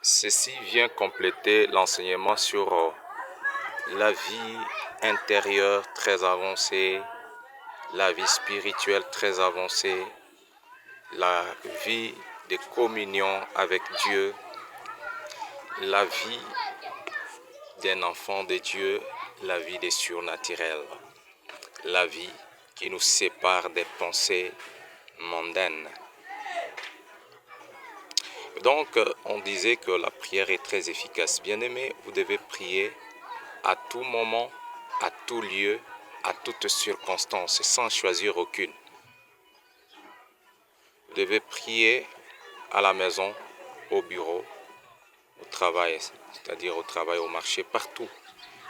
Ceci vient compléter l'enseignement sur la vie intérieure très avancée, la vie spirituelle très avancée, la vie de communion avec Dieu, la vie d'un enfant de Dieu, la vie des surnaturels, la vie qui nous sépare des pensées mondaines. Donc, on disait que la prière est très efficace. Bien-aimés, vous devez prier à tout moment, à tout lieu, à toutes circonstances, sans choisir aucune. Vous devez prier à la maison, au bureau, au travail, c'est-à-dire au travail, au marché, partout.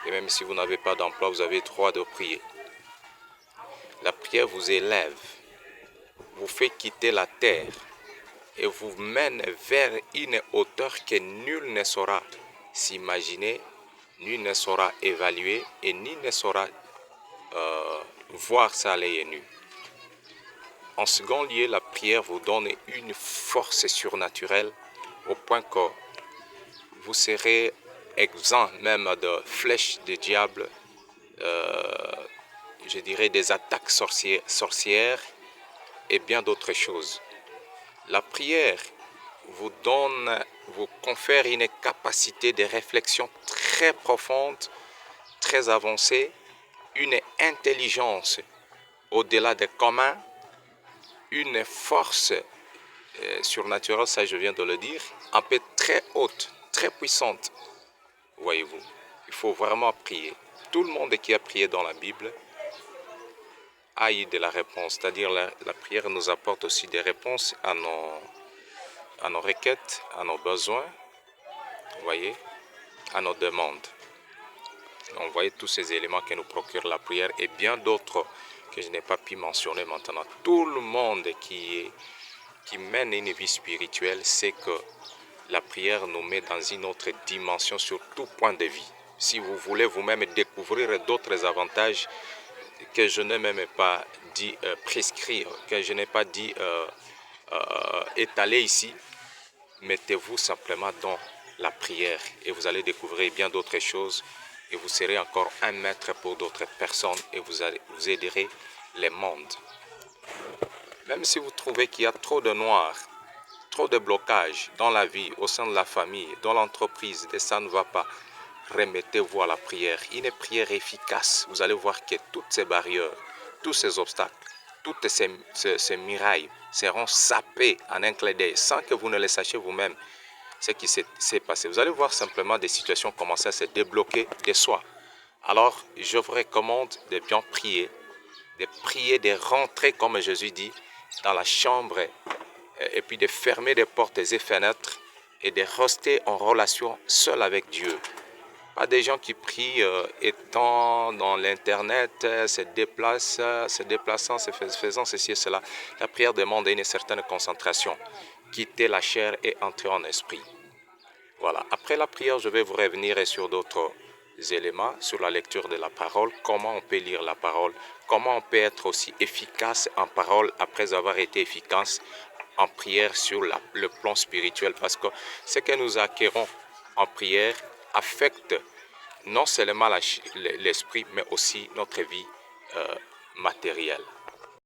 Et même si vous n'avez pas d'emploi, vous avez le droit de prier. La prière vous élève, vous fait quitter la terre et vous mène vers une hauteur que nul ne saura s'imaginer, nul ne saura évaluer et nul ne saura voir ça à l'œil nu. En second lieu, la prière vous donne une force surnaturelle au point que vous serez exempt même de flèches du diable, je dirais des attaques sorcières et bien d'autres choses. La prière vous confère une capacité de réflexion très profonde, très avancée, une intelligence au-delà des communs, une force surnaturelle, ça je viens de le dire, un peu très haute, très puissante. Voyez-vous, il faut vraiment prier. Tout le monde qui a prié dans la Bible a eu de la réponse, c'est-à-dire la prière nous apporte aussi des réponses à nos requêtes, à nos besoins, vous voyez, à nos demandes. Donc, vous voyez tous ces éléments que nous procure la prière et bien d'autres que je n'ai pas pu mentionner maintenant. Tout le monde qui mène une vie spirituelle sait que la prière nous met dans une autre dimension sur tout point de vue. Si vous voulez vous-même découvrir d'autres avantages que je n'ai même pas dit prescrire, que je n'ai pas dit étaler ici, mettez-vous simplement dans la prière et vous allez découvrir bien d'autres choses et vous serez encore un maître pour d'autres personnes et vous aiderez les mondes. Même si vous trouvez qu'il y a trop de noirs, trop de blocages dans la vie, au sein de la famille, dans l'entreprise, et ça ne va pas, remettez-vous à la prière. Une prière efficace, vous allez voir que toutes ces barrières, tous ces obstacles, toutes ces murailles seront sapées en un clin d'œil sans que vous ne le sachiez vous-même ce qui s'est passé. Vous allez voir simplement des situations commencer à se débloquer de soi. Alors, je vous recommande de bien prier, de rentrer, comme Jésus dit, dans la chambre et puis de fermer les portes et fenêtres et de rester en relation seul avec Dieu. Pas des gens qui prient étant dans l'internet, se déplaçant, faisant ceci et cela. La prière demande une certaine concentration. Quitter la chair et entrer en esprit. Voilà. Après la prière, je vais vous revenir sur d'autres éléments, sur la lecture de la parole, comment on peut lire la parole, comment on peut être aussi efficace en parole après avoir été efficace en prière sur le plan spirituel. Parce que ce que nous acquérons en prière affecte non seulement l'esprit, mais aussi notre vie matérielle.